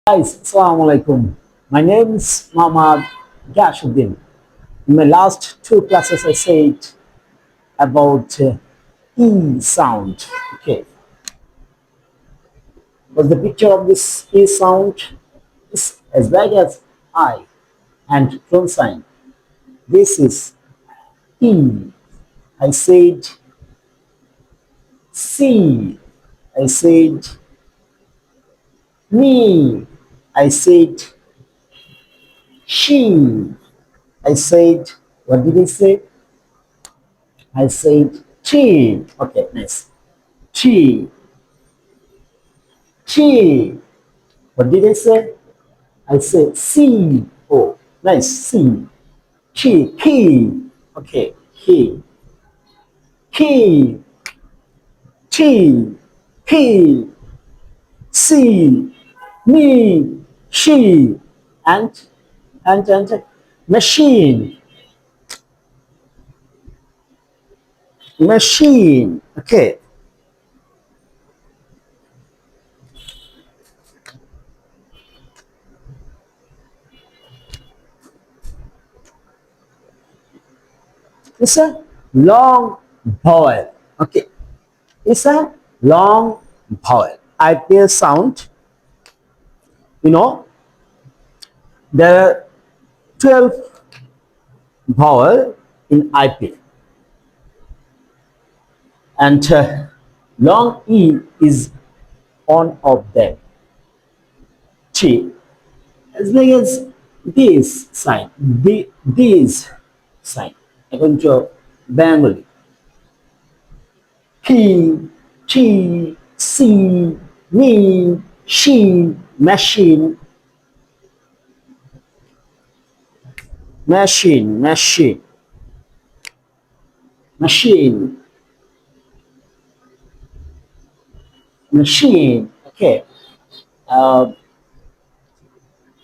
Guys, Assalamu alaikum. My name is Muhammad Gashuddin. In my last two classes, I said about E sound. Okay, was the picture of this E sound is as big as I and clone sign. This is E. I said C. I said me. I said she. I said, what did I say? I said chi. Okay, nice. Chi. Chi. What did I say? I said C. Oh, nice. C. Chi. Key. Okay, key. Key. Chi. Key. C. Me. She. And, and machine. Machine. Okay. It's a long vowel. Okay. It's a long vowel. IPA sound, you know, there are 12 vowel in IP, and long E is one of them. Chi, as long as this sign, this sign, according to Bengali. He, she, she, me, she, machine, machine, machine, machine. Okay. Uh,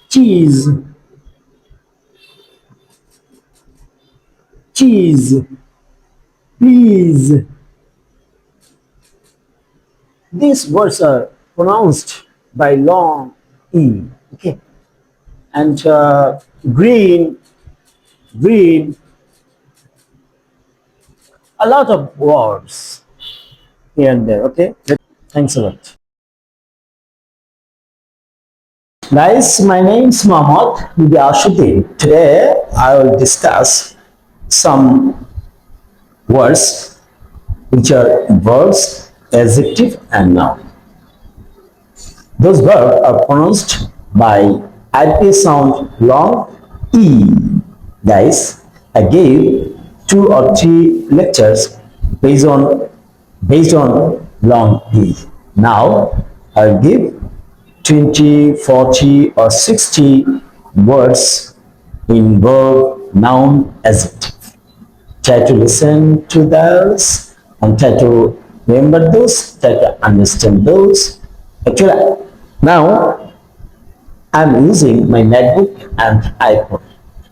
cheese, cheese, please. These words are pronounced by long E. Okay. And green, green, a lot of words here and there. Okay. Thanks a lot. Guys, my name is Mohammad Yashuddin. Today I will discuss some words which are verbs, adjective, and noun. Those verbs are pronounced by IP sound long E. Guys, I gave two or three lectures based on long E. Now I'll give 20, 40, or 60 words in verb, noun, adjective. Try to listen to those and try to remember those, try to understand those. Actually, now I'm using my MacBook and iPhone.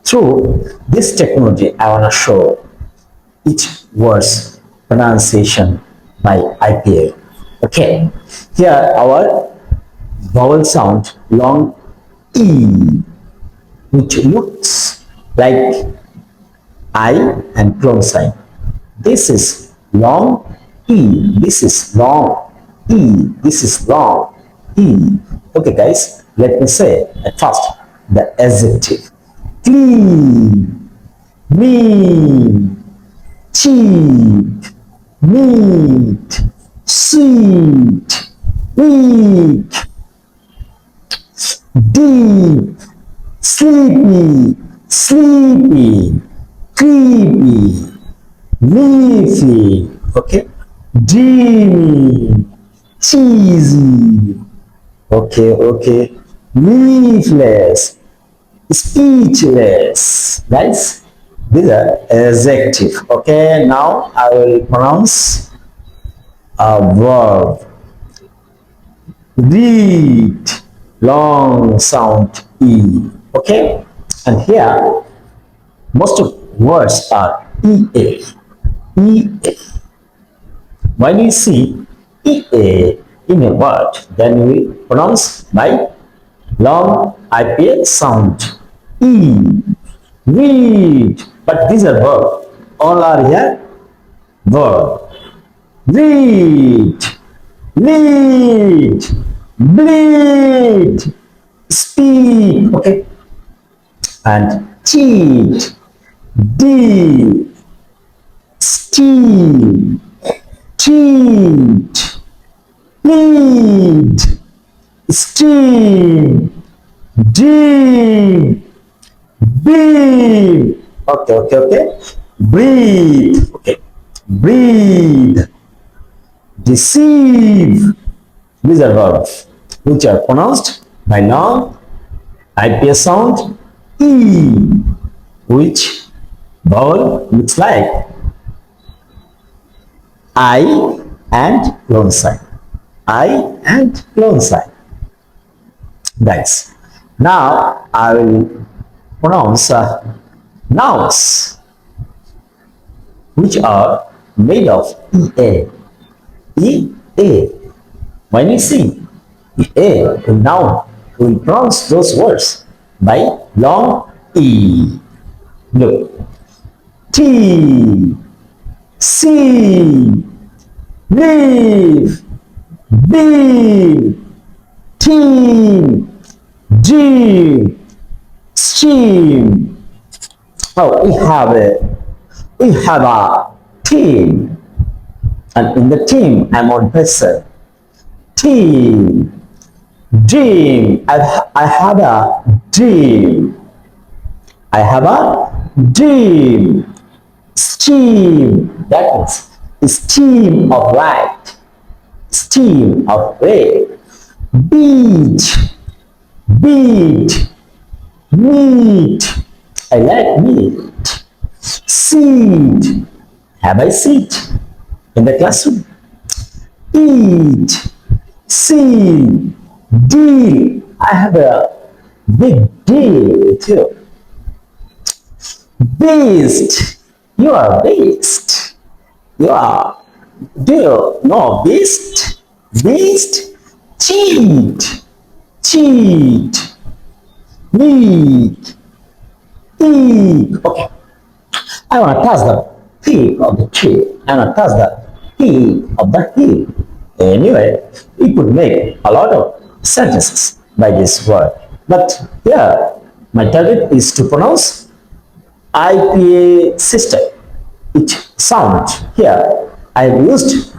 Through this technology, I want to show each word's pronunciation by IPA. Okay, here our vowel sound long E, which looks like I and clone sign. This is long E. This is long E. This is long E. Okay, guys, let me say at first the adjective. Clean, mean, cheap, neat, sweet, weak, deep, sleepy, sleepy, creepy, leafy, okay, dreamy, cheesy, okay, leafless, speechless. Guys, these are adjective. Okay, now I will pronounce a verb. Read, long sound E. Okay, and here most of words are EA. EA. When you see EA in a word, then we pronounce by Long IPA sound. E. Read. But these are verb. All are here verb. Read. Lead. Bleed. Speak. Okay. And cheat. Deal. Steal. Cheat. Lead. Steam. Deep. Beep. Okay. Breathe. Okay. Breathe. Deceive. These are verbs which are pronounced by long IPS sound E, which vowel looks like I and clone sign. I and clone sign. Guys, now I will pronounce nouns which are made of EA. EA. When you see EA in noun, we pronounce those words by long E. Look. T. C. Leaf. B. Team. G. Steam. Oh, we have a team, and in the team I'm on person. Team. Dream. I have a dream. I have a dream. Steam. That means steam of light. Steam of ray. Beach. Beat. Meat. I like meat. Seat. Have I seat in the classroom? Eat. See. Deal. I have a big deal with you. Beast. You are beast. You are. Do you know beast? Beast. Cheat. Cheat. Meat. Eat. Okay. I want to touch the peak of the tree. I want to touch the peak of the hill. Anyway, we could make a lot of sentences by this word. But here, my target is to pronounce IPA system. Each sound here, I have used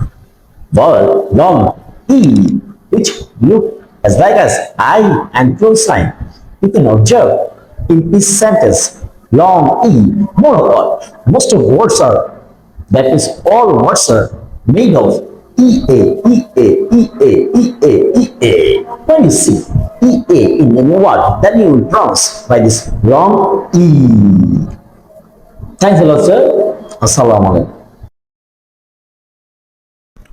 vowel long E, which look as like as I and close sign. You can observe in each sentence long E. Moreover, most of words are, that is, all words are made of EA, EA, EA, EA, EA. When you see EA in any word, then you will pronounce by this long E. Thanks a lot, sir. Assalamu alaikum.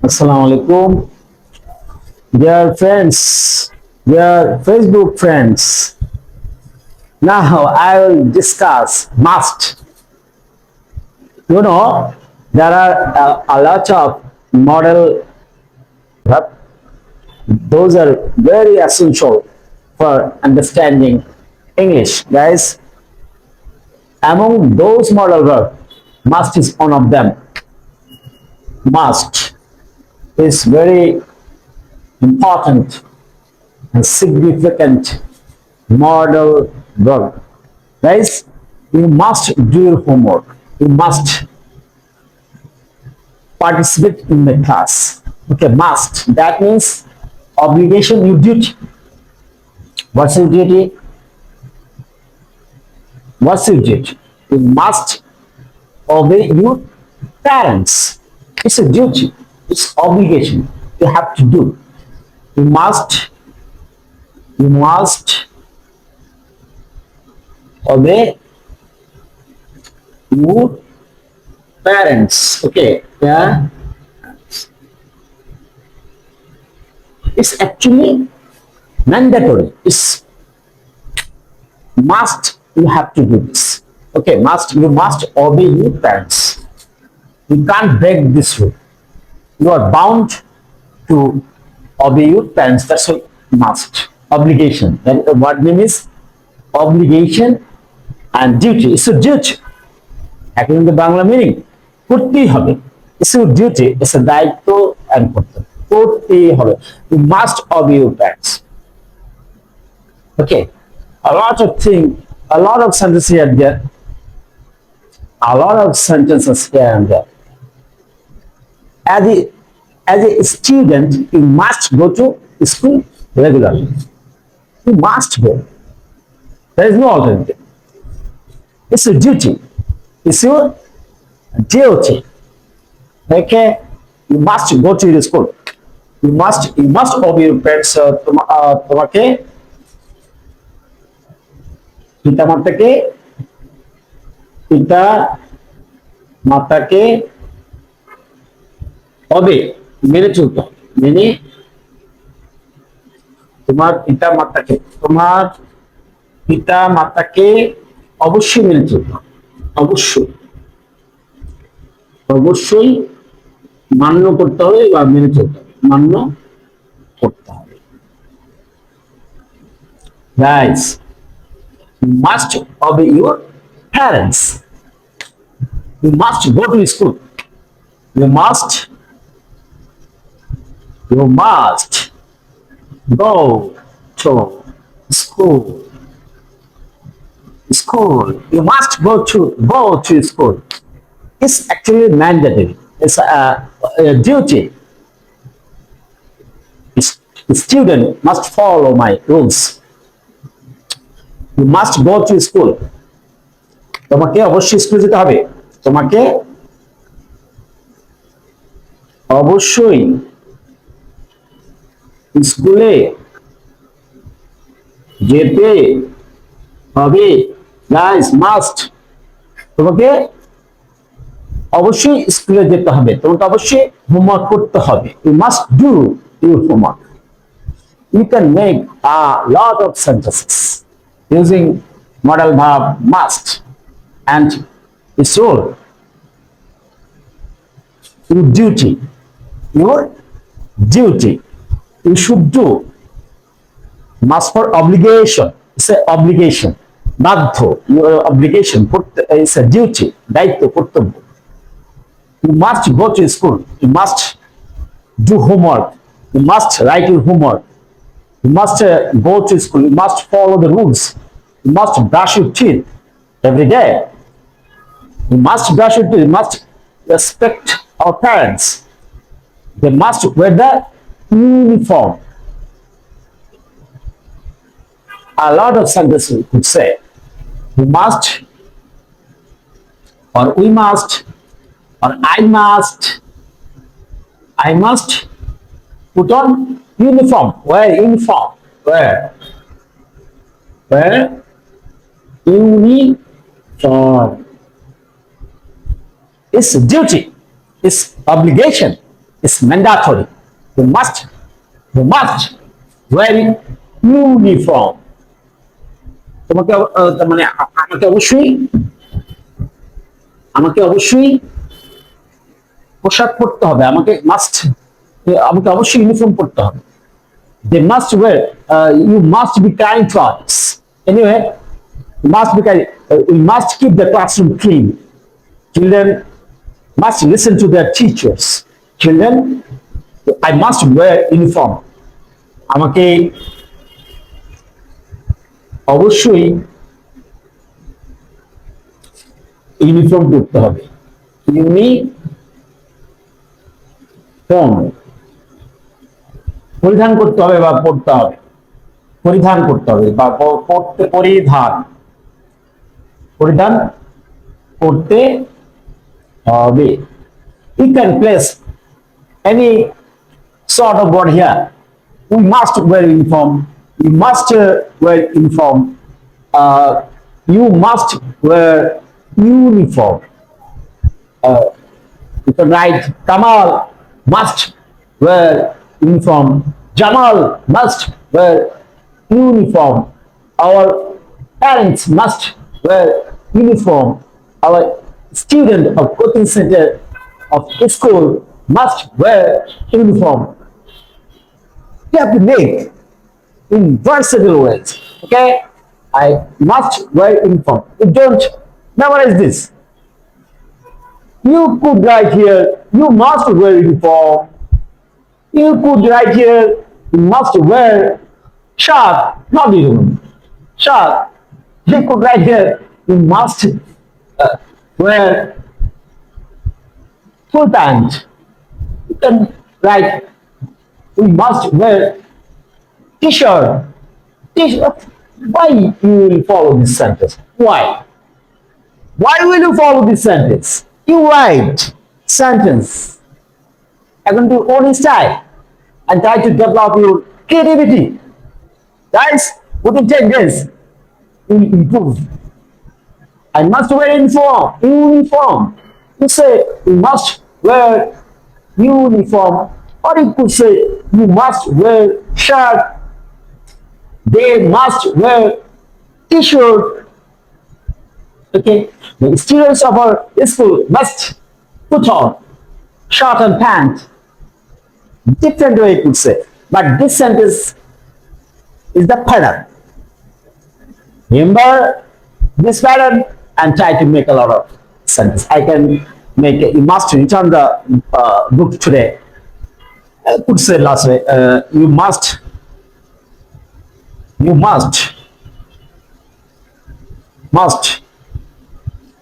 Assalamu alaikum. Dear friends, dear Facebook friends, now I will discuss must. You know, there are a lot of model, those are very essential for understanding English, guys. Among those model verbs, must is one of them. Must is very important and significant model verb. Guys, you must do your homework. You must participate in the class. Okay, must. That means obligation, your duty. What's your duty? What's your duty? You must obey your parents. It's a duty. It's obligation. You have to do. You must obey your parents. Okay, yeah. It's actually mandatory. It's must. You have to do this. Okay, must. You must obey your parents. You can't break this rule. You are bound to obey your parents. That's why must. Obligation. Then the word name is obligation and duty. It's a duty. এখন কিন্তু Bangla meaning করতেই হবে। It's your duty. It's a দায়িত্ব and কর্তব্য। করতেই হবে। You must obey your parents. Okay. A lot of things, a lot of sentences here and there. A lot of sentences here and there. As a student, you must go to school regularly. You must go. There is no alternative. It's a duty. It's your duty. Okay? You must go to your school. You must obey your parents. তোমাকে পিতা মাতাকে হবে মেনে চলতে হবে। মেনে তোমার পিতা মাতাকে অবশ্যই মেনে চলতে হবে। অবশ্যই অবশ্যই মান্য করতে হবে বা মেনে চলতে হবে। মান্য করতে হবে। Guys, you must obey your parents. You must go to school. You must go to school. You must go to school. It's actually mandatory. It's a duty. The student must follow my rules. You must go to school. তোমাকে অবশ্যই স্কুলে যেতে হবে। তোমাকে অবশ্যই স্কুলে যেতে হবে। Guys, must. তোমাকে অবশ্যই স্কুলে যেতে হবে। তোমাকে অবশ্যই হোমওয়ার্ক করতে হবে। You must do your homework. You can make a lot of sentences using modal verb must and should. Your duty. You should do. Must for obligation. It's an obligation. বাধ্য। Your obligation. It's a duty. দায়িত্ব, কর্তব্য। You must go to school. You must do homework. You must write your homework. You must go to school. You must follow the rules. You must brush your teeth every day. You must brush your teeth. You must respect our parents. They must wear the uniform. A lot of sentences we could say. You must, or we must, or I must put on uniform. Wear uniform. Wear uniform. It's duty. It's obligation. It's mandatory. You must wear uniform. তোমাকে মানে আমাকে অবশ্যই পোশাক পরতে হবে। আমাকে অবশ্যই uniform পরতে হবে। They must wear. You must be kind to others. Anyway, you must be kind. We must keep the classroom clean. Children must listen to their teachers. Children, I must wear uniform. আমাকে অবশ্যই uniform পরতে হবে। Uniform পরিধান করতে হবে বা পড়তে হবে। পরিধান করতে হবে বা পরিধান করতে হবে। You can place any sort of word here. We must wear uniform. You must wear uniform. You must wear uniform. You can write Kamal must wear uniform. Jamal must wear uniform. Our parents must wear uniform. Our student of coaching center of school must wear uniform. You have to make in versatile ways. Okay, I must wear uniform. You don't memorize this. You could write here, you must wear uniform. You could write here, you must wear shirt, not uniform. Shirt. You could write here, you must wear full pant. You can write, we must wear t-shirt. T-shirt. Why you will follow this sentence? Why? Why will you follow this sentence? You write sentence according to your own style and try to develop your creativity. Guys, within 10 days, you will improve. I must wear uniform. Uniform. You say you must wear uniform, or you could say you must wear shirt. They must wear t-shirt. Okay, the students of our school must put on shirt and pant. Different way you could say, but this sentence is the pattern. Remember this pattern and try to make a lot of sense. I can make it. You must return the book today. I could say last way. You must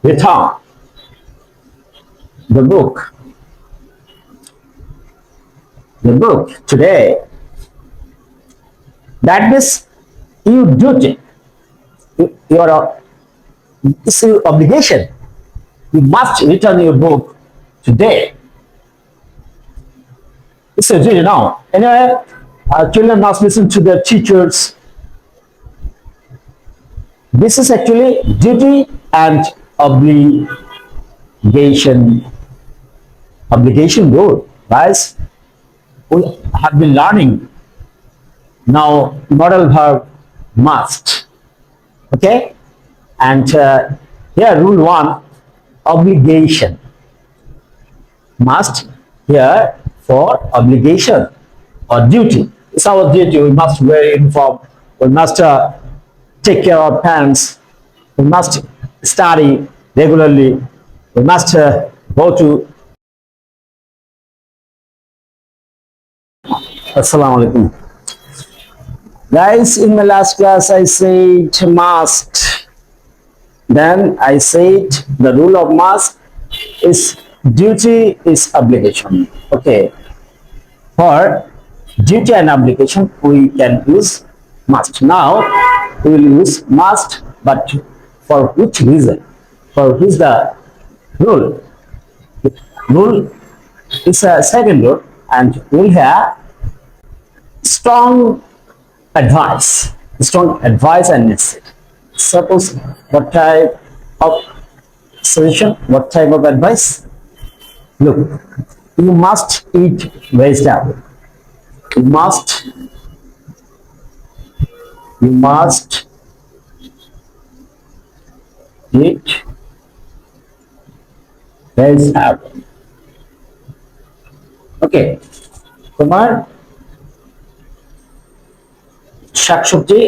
return the book. The book today. That means you duty. Your it's your obligation. You must return your book today. It's a duty now. Anyway, children must listen to their teachers. This is actually duty and obligation. Obligation rule. Guys, we have been learning now modal verb must. Okay? And here rule 1, obligation. Must here for obligation or duty. It's our duty. We must wear uniform. We must take care of parents. We must study regularly. We must go to. Assalamu alaikum. Guys, in my last class I said must. Then I said the rule of must is duty is obligation. Okay. For duty and obligation we can use must. Now we will use must, but for which reason? For which the rule? Rule is a second rule and we have strong advice and necessity. Suppose what type of suggestion, what type of advice? Look, you must eat vegetable. You must eat vegetable. Okay, তোমার শাকসবজি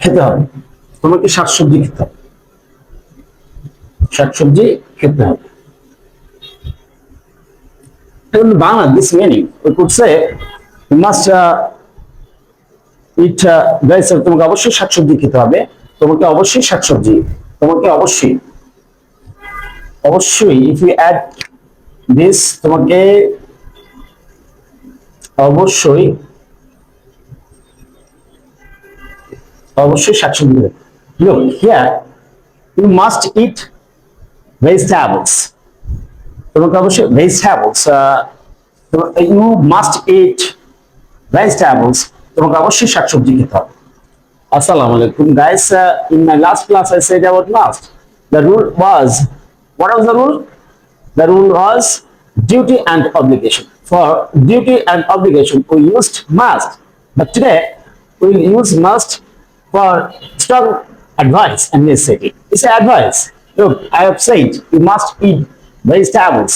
খেতে হবে। তোমাকে শাকসবজি খেতে হবে। In Bangla, this meaning we could say you must eat vegetable. তোমাকে অবশ্যই শাকসবজি খেতে হবে। তোমাকে অবশ্যই if you add this তোমাকে অবশ্যই শাকসবজি। Look here, you must eat vegetables. তোমাকে অবশ্যই vegetables. You must eat vegetables. তোমাকে অবশ্যই শাকসবজি খেতে হবে। Assalamu alaikum guys. In my last class I said about must. The rule was, what was the rule? The rule was duty and obligation. For duty and obligation we used must, but today we will use must for strong advice and necessity. It's an advice. Look, I have said you must eat vegetables.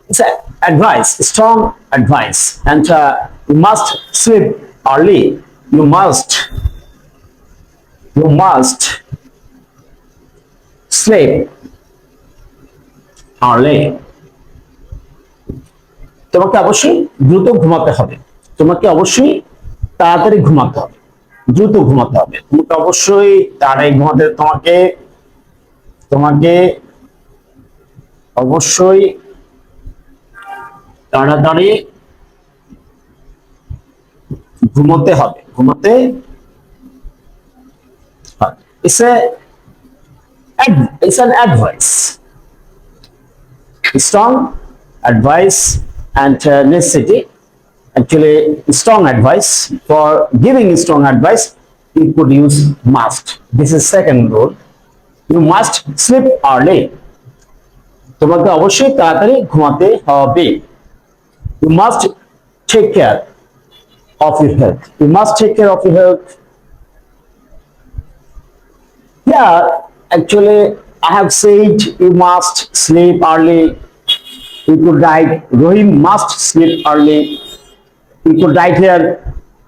It's an advice, strong advice, and you must sleep early. You must, you must sleep early. তোমাকে অবশ্যই দ্রুত ঘুমাতে হবে। তোমাকে অবশ্যই তাড়াতাড়ি ঘুমাতে হবে, দ্রুত ঘুমাতে হবে। তোমাকে অবশ্যই তাড়াতাড়ি ঘুমাতে, তোমাকে তোমাকে অবশ্যই তাড়াতাড়ি ঘুমোতে হবে, ঘুমোতে হবে। It's an advice, strong advice and necessity. Actually, strong advice. For giving strong advice, you could use must. This is second rule. You must sleep early. তোমাকে অবশ্যই তাড়াতাড়ি ঘুমাতে হবে। You must take care of your health. You must take care of your health. Yeah, actually, I have said you must sleep early. You could write Rohim must sleep early. You could write here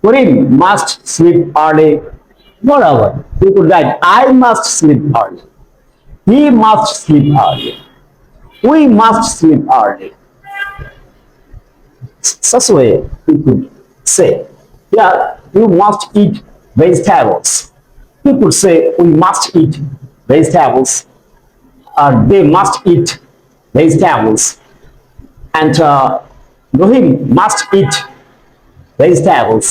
Karim must sleep early. Whatever. You could write I must sleep early. He must sleep early. We must sleep early. Such a way you could say, yeah, you must eat vegetables. You could say we must eat vegetables. They must eat vegetables. And Rohim must eat vegetables.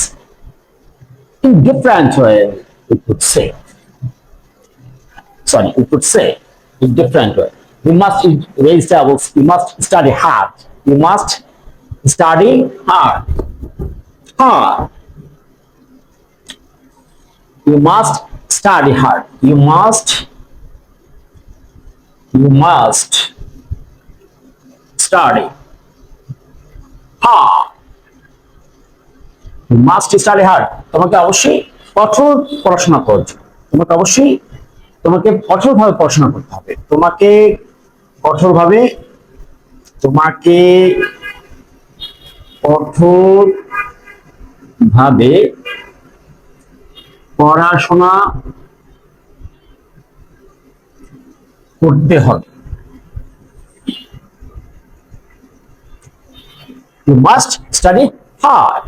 In different way, we could say. Sorry, we could say in different way. You must eat vegetables. You must study hard. You must study hard. Hard. You must study hard. You must study hard. You must study hard. তোমাকে অবশ্যই কঠোর পড়াশোনা করতে হবে। তোমাকে অবশ্যই কঠোরভাবে পড়াশোনা করতে হবে। তোমাকে কঠোরভাবে পড়াশোনা করতে হবে। You must study hard,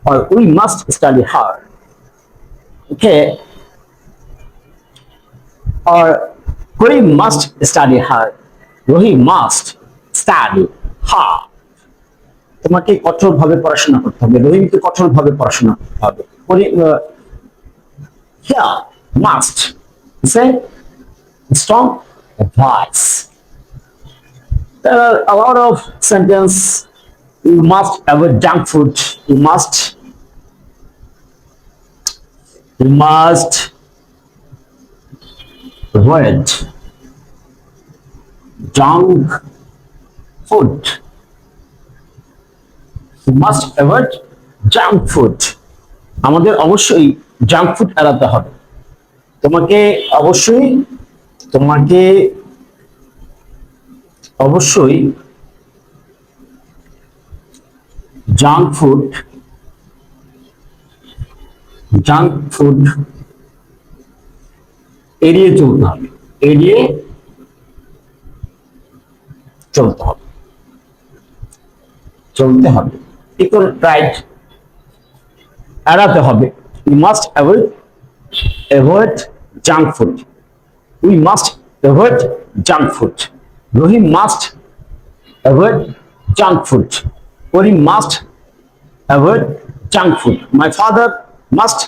or we must study hard. Okay, or we must study hard. Rohi must study hard. তোমাকে কঠোরভাবে পড়াশোনা করতে হবে। রহিমকে কঠোরভাবে পড়াশোনা করতে হবে। Here must say strong advice. There are a lot of sentences. You must avoid junk food. You must avoid junk food. You must avoid junk food. আমাদের অবশ্যই জাঙ্ক ফুড এড়াতে হবে। তোমাকে অবশ্যই জাঙ্ক ফুড এড়িয়ে চলতে হবে। চলতে হবে। ইকুয়াল রাইট এড়াতে হবে। You must avoid junk food. We must avoid junk food. Rohim must avoid junk food. Karim must avoid junk food. My father must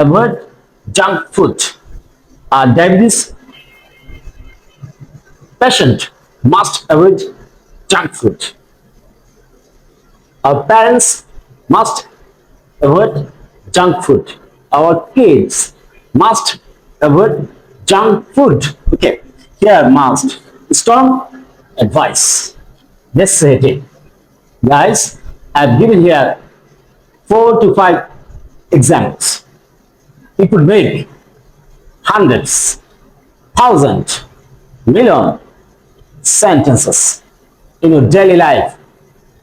avoid junk food. Diabetes patient must avoid junk food. Our parents must avoid junk food. Our kids must avoid junk food. Okay, here must strong advice. Necessity. Guys, I've given here 4 to 5 examples. You could make hundreds thousand, million sentences in your daily life.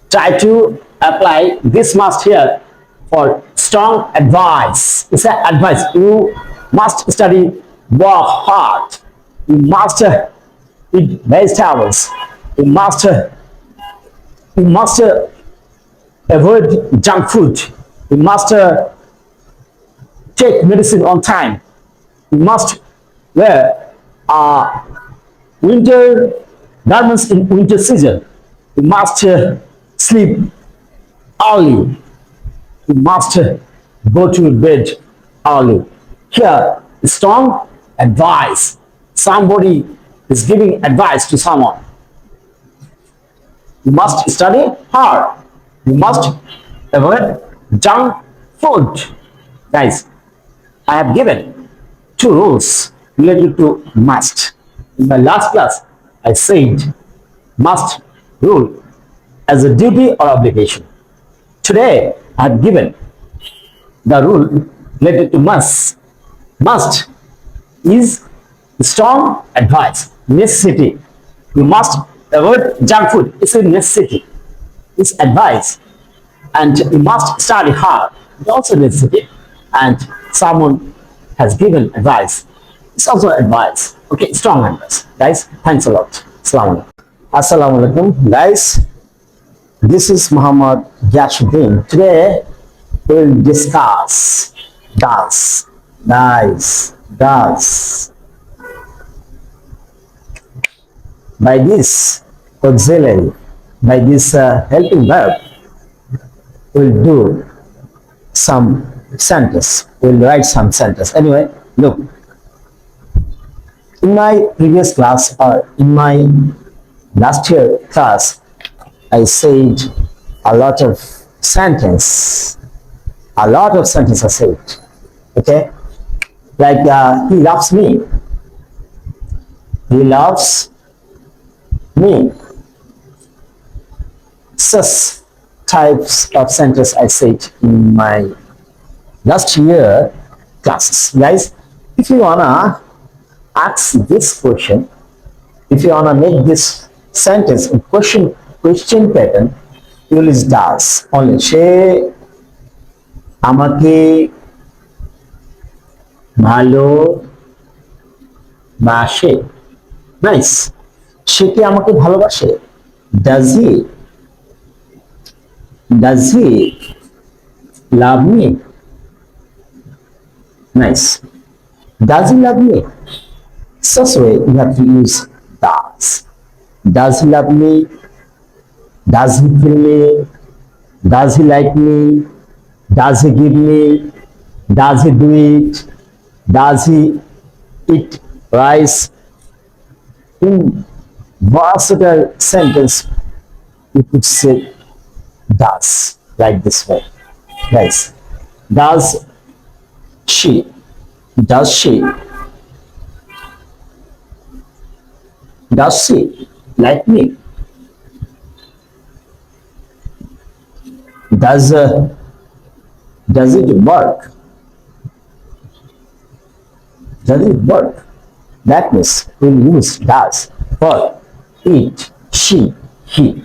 Try to apply this must here for strong advice. It's an advice. You must study, work hard. You must eat vegetables. You must avoid junk food. You must take medicine on time. You must wear winter garments in winter season. You must sleep early. You must go to bed early. Here, strong advice. Somebody is giving advice to someone. You must study hard. You must avoid junk food. Guys, I have given two rules related to must. In my last class, I said must rule as a duty or obligation. Today, I have given the rule related to must. Must is strong advice, necessity. You must avoid junk food. It's a necessity. It's advice. And you must study hard. It's also necessity. And someone has given advice. It's also advice. Okay, strong advice. Guys, thanks a lot. Assalamu alaikum. Assalamu alaikum. Guys, this is Muhammad Yashuddin. Today, we'll discuss does. By this auxiliary, by this helping verb, we'll do some sentence. We'll write some sentence. Anyway, look. In my previous class or in my last year class, I said a lot of sentence. A lot of sentences I said. Okay? Like he loves me. He loves me. Such types of sentence I said in my last year classes. Guys, if you wanna ask this question, if you wanna make this sentence in question pattern, you will use does only. সে আমাকে ভালোবাসে। Nice. সে কি আমাকে ভালোবাসে? Does he love me? Nice. Does he love me? Such way you have to use does. Does he love me? Does he feel me? Does he like me? Does he give me? Does he do it? Does he eat rice? In versatile sentence, you could say does, like this way. Guys, does she like me? Does it work? Does it work? That means we'll use does for it, she, he.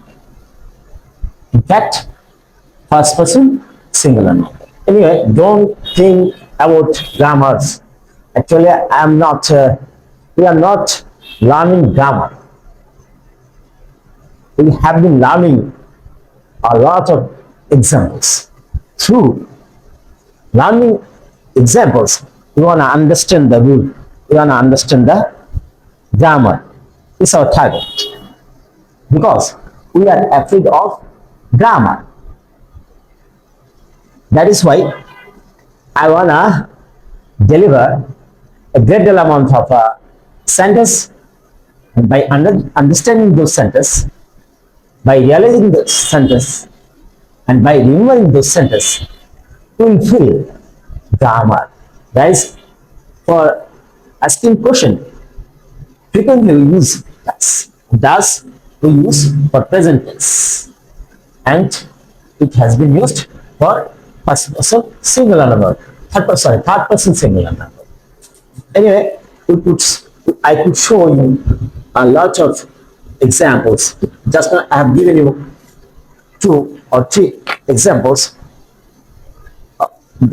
In fact, first person singular number. Anyway, don't think about grammars. Actually, we are not learning grammar. We have been learning a lot of examples. Through learning examples, we want to understand the rule. We want to understand the grammar. It's our target. Because we are afraid of grammar. That is why I want to deliver a great deal amount of sentence. And by understanding those sentences, by realizing the sentence, and by remembering those sentences, you will feel grammar. Guys, for asking question, frequently we use does. Does we use for present tense, and it has been used for first person singular number, third person singular number. Anyway, we put I could show you a lot of examples. Just now I have given you two or three examples.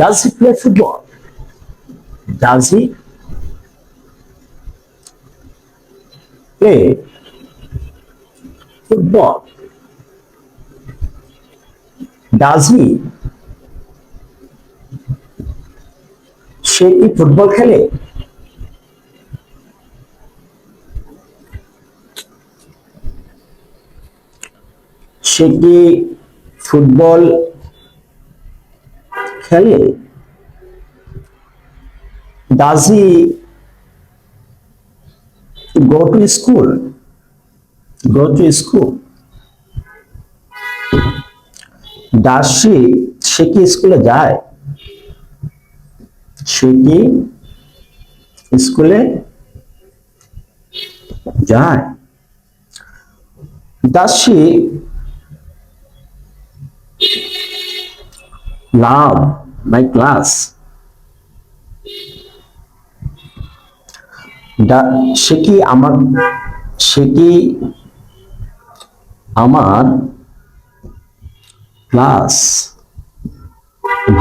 Does he play football? Does he play football? Does he সে কি football খেলে? সে কি football খেলে? Does he go to school? Go to school? Does she সে কি স্কুলে যায়? সে কি স্কুলে যায়? Does she love my class? সে কি আমার ক্লাস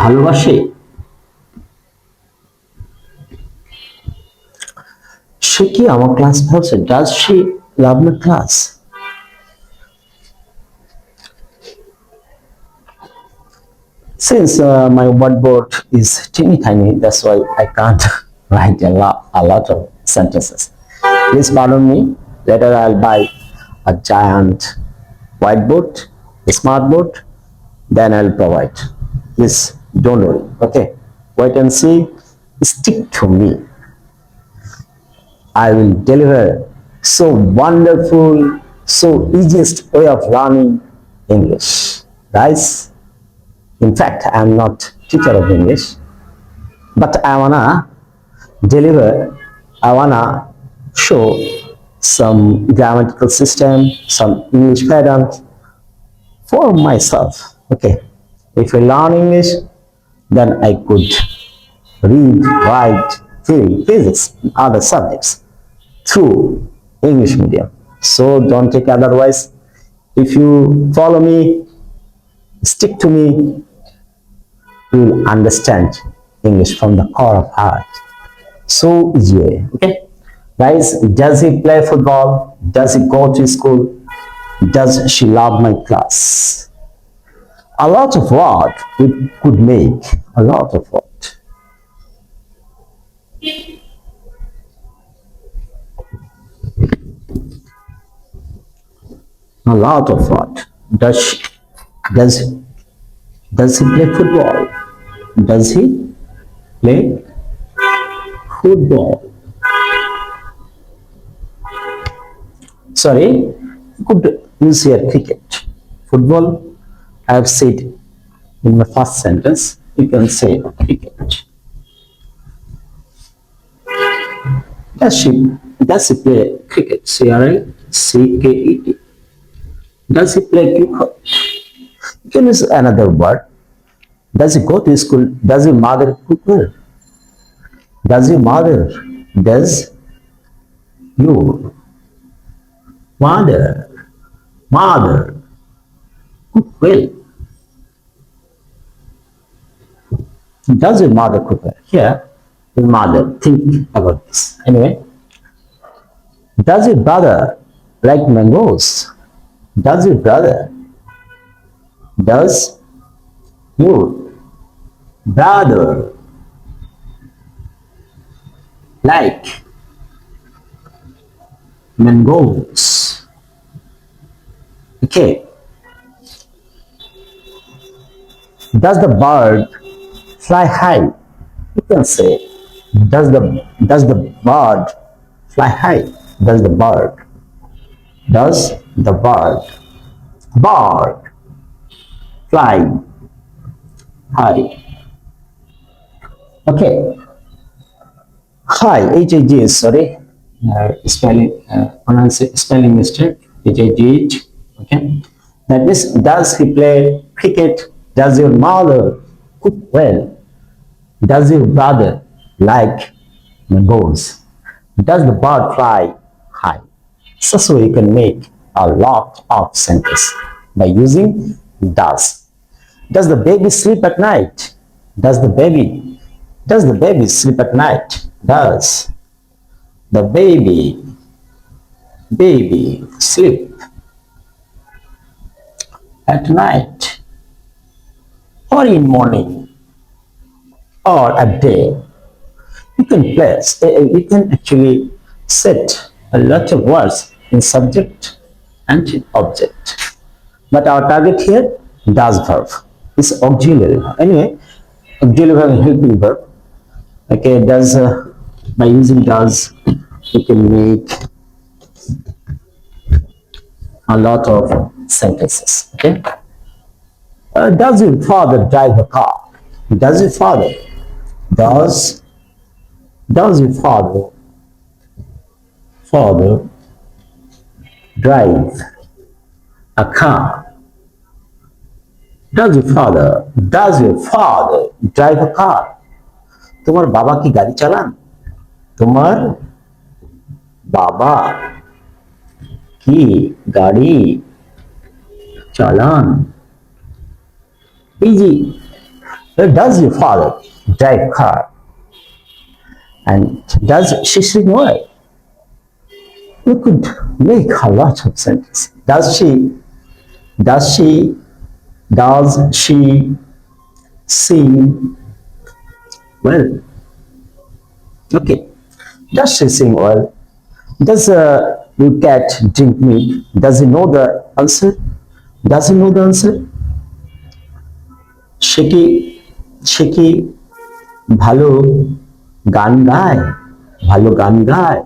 ভালোবাসে? সে কি আমার ক্লাস ভালোবাসে? Does she love my class? Since my whiteboard is teeny tiny, that's why I can't write a lot of sentences. Please pardon me. Later I'll buy a giant whiteboard, a smart board, then I'll provide. Please don't worry. Okay. Wait and see. Stick to me. I will deliver so wonderful, so easiest way of learning English. Guys, in fact, I am not teacher of English, but I wanna deliver, I wanna show some grammatical system, some English patterns for myself. Okay, if I learn English, then I could read, write, feel, physics, and other subjects through English medium. So don't take otherwise. If you follow me, stick to me, you will understand English from the core of heart. So easy way. Okay, guys, does he play football? Does he go to school? Does she love my class? A lot of what we could make, a lot of what. A lot of what. Does he play football? Does he play football? Sorry, you could use here cricket. Football, I have said in my first sentence, you can say cricket. Does he play cricket? C-R-I-C-K-E-T. Does he play cricket? You can use another word. Does he go to school? Does your mother cook well? Does your mother? Does your mother cook well? Does your mother cook well? Here, your mother, think about this. Anyway, does your brother like mangoes? Does your brother? Does your brother like mangoes? Okay. Does the bird fly high? You can say, does the bird fly high? Does the bird fly high? Okay. High, H-I-G-H, sorry. Spelling mistake. H-I-G-H. Okay. That is, does he play cricket? Does your mother cook well? Does your brother like mangoes? Does the bird fly high? So you can make a lot of sentences by using does. Does the baby sleep at night? Does the baby sleep at night? Does the baby sleep at night or in morning or at day? You can actually set a lot of words in subject and in object. But our target here, does verb, is auxiliary. Anyway, auxiliary verb and helping verb. Okay, does by using does, you can make a lot of sentences. Okay, does your father drive a car? Does your father does does your father drive a car? Does your father drive a car? তোমার বাবা কি গাড়ি চালান? তোমার বাবা কি গাড়ি চালান? Easy. Does your father drive car? And does she sing well? You could make a lot of sentences. Does she sing well? Okay. Does she sing well? Does your cat drink milk? Does he know the answer? Does he know the answer? সে কি ভালো গান গায়? ভালো গান গায়?